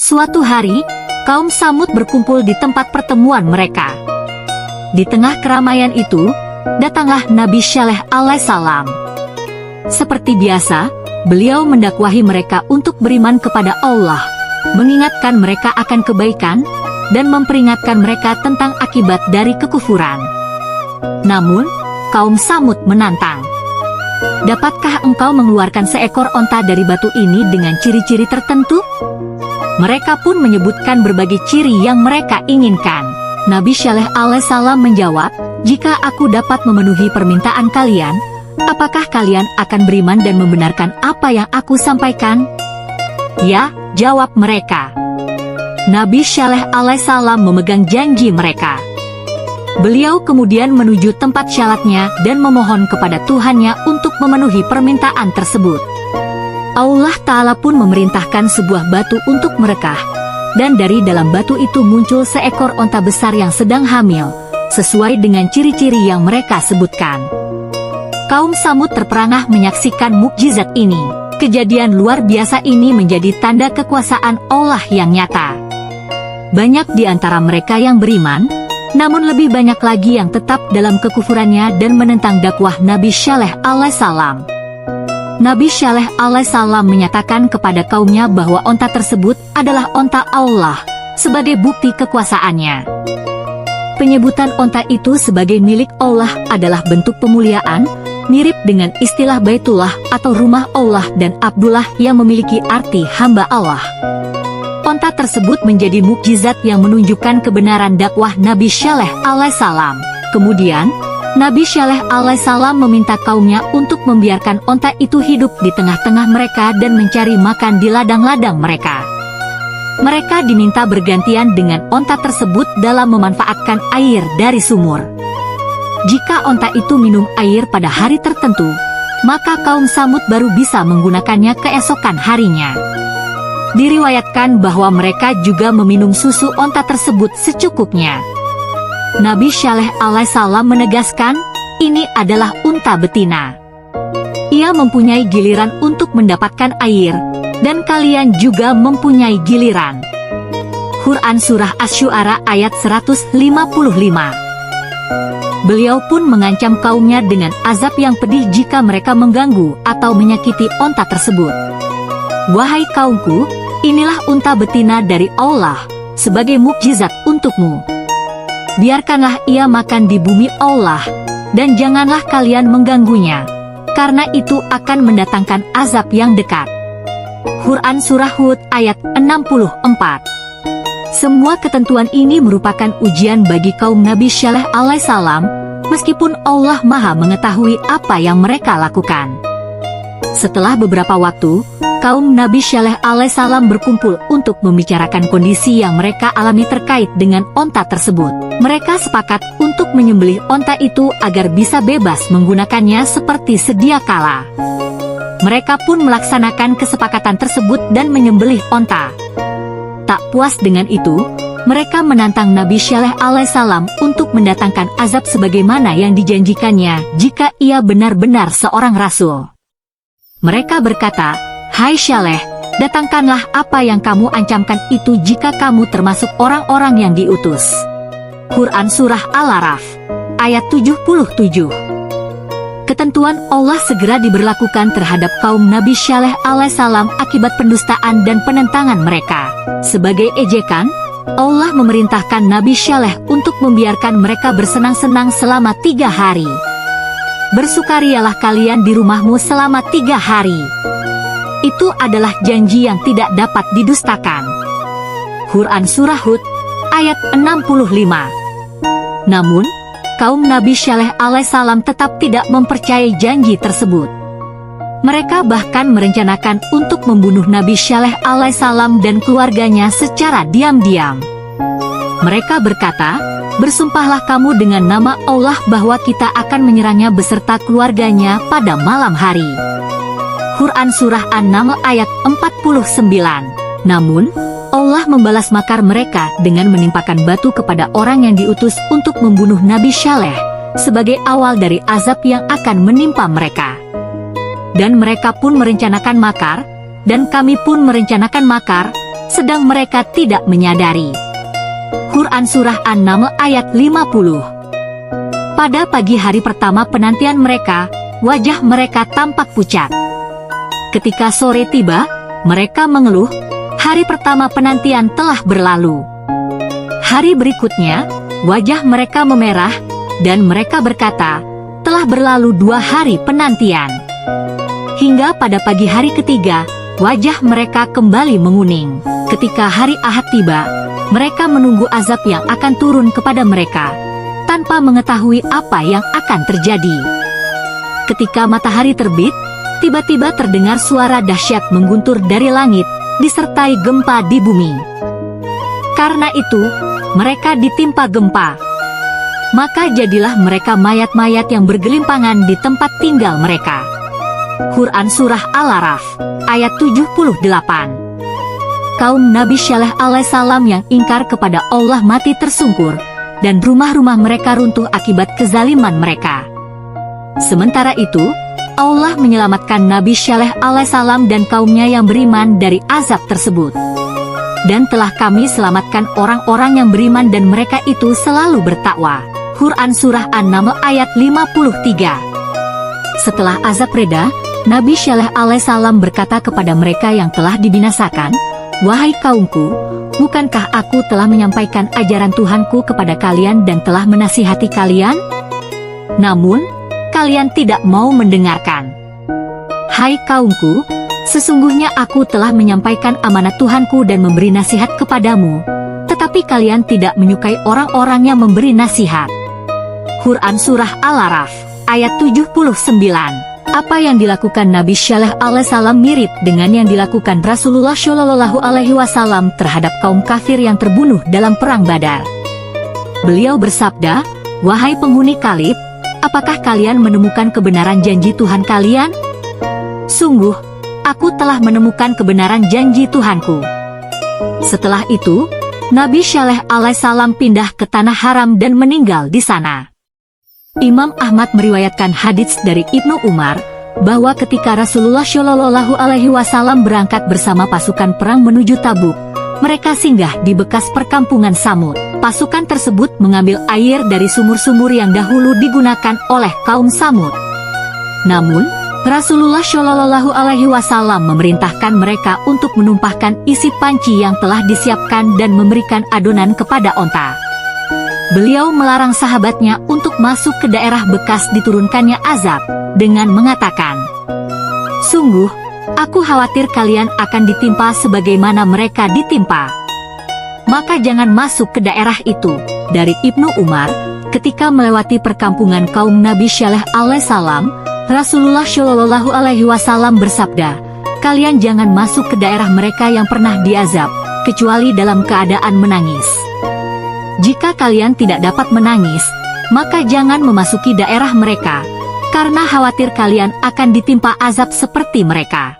Suatu hari, kaum Samud berkumpul di tempat pertemuan mereka. Di tengah keramaian itu, datanglah Nabi Syaleh alaihissalam. Seperti biasa, beliau mendakwahi mereka untuk beriman kepada Allah, mengingatkan mereka akan kebaikan, dan memperingatkan mereka tentang akibat dari kekufuran. Namun, kaum Samud menantang. Dapatkah engkau mengeluarkan seekor onta dari batu ini dengan ciri-ciri tertentu? Mereka pun menyebutkan berbagai ciri yang mereka inginkan. Nabi Syaleh alaihissalam menjawab, jika aku dapat memenuhi permintaan kalian, apakah kalian akan beriman dan membenarkan apa yang aku sampaikan? Ya, jawab mereka. Nabi Syaleh alaihissalam memegang janji mereka. Beliau kemudian menuju tempat syalatnya dan memohon kepada Tuhannya untuk memenuhi permintaan tersebut. Allah Ta'ala pun memerintahkan sebuah batu untuk merekah, dan dari dalam batu itu muncul seekor onta besar yang sedang hamil, sesuai dengan ciri-ciri yang mereka sebutkan. Kaum Samud terperangah menyaksikan mukjizat ini. Kejadian luar biasa ini menjadi tanda kekuasaan Allah yang nyata. Banyak di antara mereka yang beriman, namun lebih banyak lagi yang tetap dalam kekufurannya dan menentang dakwah Nabi Syaleh alaihissalam. Nabi Syaleh alaihissalam menyatakan kepada kaumnya bahwa onta tersebut adalah onta Allah, sebagai bukti kekuasaannya. Penyebutan onta itu sebagai milik Allah adalah bentuk pemuliaan, mirip dengan istilah Baitullah atau rumah Allah dan Abdullah yang memiliki arti hamba Allah. Onta tersebut menjadi mukjizat yang menunjukkan kebenaran dakwah Nabi Syaleh alaihissalam. Kemudian, Nabi Syaleh alaihissalam meminta kaumnya untuk membiarkan onta itu hidup di tengah-tengah mereka dan mencari makan di ladang-ladang mereka. Mereka diminta bergantian dengan onta tersebut dalam memanfaatkan air dari sumur. Jika onta itu minum air pada hari tertentu, maka kaum Samud baru bisa menggunakannya keesokan harinya. Diriwayatkan bahwa mereka juga meminum susu onta tersebut secukupnya. Nabi Syaleh alaihissalam menegaskan, ini adalah unta betina. Ia mempunyai giliran untuk mendapatkan air, dan kalian juga mempunyai giliran. Quran Surah Asy-Syu'ara ayat 155. Beliau pun mengancam kaumnya dengan azab yang pedih jika mereka mengganggu atau menyakiti onta tersebut. Wahai kaumku, inilah unta betina dari Allah, sebagai mukjizat untukmu. Biarkanlah ia makan di bumi Allah, dan janganlah kalian mengganggunya, karena itu akan mendatangkan azab yang dekat. Quran Surah Hud ayat 64. Semua ketentuan ini merupakan ujian bagi kaum Nabi Syaleh alaihissalam, meskipun Allah Maha mengetahui apa yang mereka lakukan. Setelah beberapa waktu, kaum Nabi Syaleh alaihissalam berkumpul untuk membicarakan kondisi yang mereka alami terkait dengan onta tersebut. Mereka sepakat untuk menyembelih onta itu agar bisa bebas menggunakannya seperti sedia kala. Mereka pun melaksanakan kesepakatan tersebut dan menyembelih onta. Tak puas dengan itu, mereka menantang Nabi Syaleh alaihissalam untuk mendatangkan azab sebagaimana yang dijanjikannya jika ia benar-benar seorang rasul. Mereka berkata, hai Syaleh, datangkanlah apa yang kamu ancamkan itu jika kamu termasuk orang-orang yang diutus. Quran Surah Al-A'raf ayat 77. Ketentuan Allah segera diberlakukan terhadap kaum Nabi Syaleh alaihissalam akibat pendustaan dan penentangan mereka. Sebagai ejekan, Allah memerintahkan Nabi Syaleh untuk membiarkan mereka bersenang-senang selama 3 hari. Bersukarialah kalian di rumahmu selama 3 hari. Itu adalah janji yang tidak dapat didustakan. Quran Surah Hud ayat 65. Namun, kaum Nabi Syaleh alaihissalam tetap tidak mempercayai janji tersebut. Mereka bahkan merencanakan untuk membunuh Nabi Syaleh alaihissalam dan keluarganya secara diam-diam. Mereka berkata, bersumpahlah kamu dengan nama Allah bahwa kita akan menyerangnya beserta keluarganya pada malam hari. Quran Surah An-Naml ayat 49. Namun, Allah membalas makar mereka dengan menimpakan batu kepada orang yang diutus untuk membunuh Nabi Syaleh, sebagai awal dari azab yang akan menimpa mereka. Dan mereka pun merencanakan makar, dan kami pun merencanakan makar, sedang mereka tidak menyadari. Quran Surah An-Naml ayat 50. Pada pagi hari pertama penantian mereka, wajah mereka tampak pucat. Ketika sore tiba, mereka mengeluh, hari pertama penantian telah berlalu. Hari berikutnya, wajah mereka memerah, dan mereka berkata, telah berlalu 2 hari penantian. Hingga pada pagi hari ketiga, wajah mereka kembali menguning. Ketika hari Ahad tiba, mereka menunggu azab yang akan turun kepada mereka, tanpa mengetahui apa yang akan terjadi. Ketika matahari terbit, tiba-tiba terdengar suara dahsyat mengguntur dari langit, disertai gempa di bumi. Karena itu, mereka ditimpa gempa. Maka jadilah mereka mayat-mayat yang bergelimpangan di tempat tinggal mereka. Quran Surah Al-A'raf, ayat 78. Kaum Nabi Syaleh alaihissalam yang ingkar kepada Allah mati tersungkur, dan rumah-rumah mereka runtuh akibat kezaliman mereka. Sementara itu, Allah menyelamatkan Nabi Syaleh alaihissalam dan kaumnya yang beriman dari azab tersebut. Dan telah kami selamatkan orang-orang yang beriman dan mereka itu selalu bertakwa. Quran Surah An-Naml ayat 53. Setelah azab reda, Nabi Syaleh alaihissalam berkata kepada mereka yang telah dibinasakan, "Wahai kaumku, bukankah aku telah menyampaikan ajaran Tuhanku kepada kalian dan telah menasihati kalian? Namun, kalian tidak mau mendengarkan. Hai kaumku, sesungguhnya aku telah menyampaikan amanat Tuhanku dan memberi nasihat kepadamu, tetapi kalian tidak menyukai orang-orang yang memberi nasihat." Quran Surah Al-A'raf, ayat 79. Apa yang dilakukan Nabi Syaleh alaihissalam mirip dengan yang dilakukan Rasulullah Shallallahu alaihi wasallam terhadap kaum kafir yang terbunuh dalam perang Badar. Beliau bersabda, "Wahai penghuni Kalib, apakah kalian menemukan kebenaran janji Tuhan kalian? Sungguh, aku telah menemukan kebenaran janji Tuhanku." Setelah itu, Nabi Syaleh alaihissalam pindah ke Tanah Haram dan meninggal di sana. Imam Ahmad meriwayatkan hadits dari Ibnu Umar, bahwa ketika Rasulullah Shallallahu alaihi wasallam berangkat bersama pasukan perang menuju Tabuk, mereka singgah di bekas perkampungan Samud. Pasukan tersebut mengambil air dari sumur-sumur yang dahulu digunakan oleh kaum Samud. Namun, Rasulullah Shallallahu alaihi wasallam memerintahkan mereka untuk menumpahkan isi panci yang telah disiapkan dan memberikan adonan kepada onta. Beliau melarang sahabatnya untuk masuk ke daerah bekas diturunkannya azab, dengan mengatakan, "Sungguh, aku khawatir kalian akan ditimpa sebagaimana mereka ditimpa. Maka jangan masuk ke daerah itu." Dari Ibnu Umar, ketika melewati perkampungan kaum Nabi Syaleh alaihissalam, Rasulullah Shallallahu alaihi wasallam bersabda, "Kalian jangan masuk ke daerah mereka yang pernah diazab, kecuali dalam keadaan menangis. Jika kalian tidak dapat menangis, maka jangan memasuki daerah mereka, karena khawatir kalian akan ditimpa azab seperti mereka."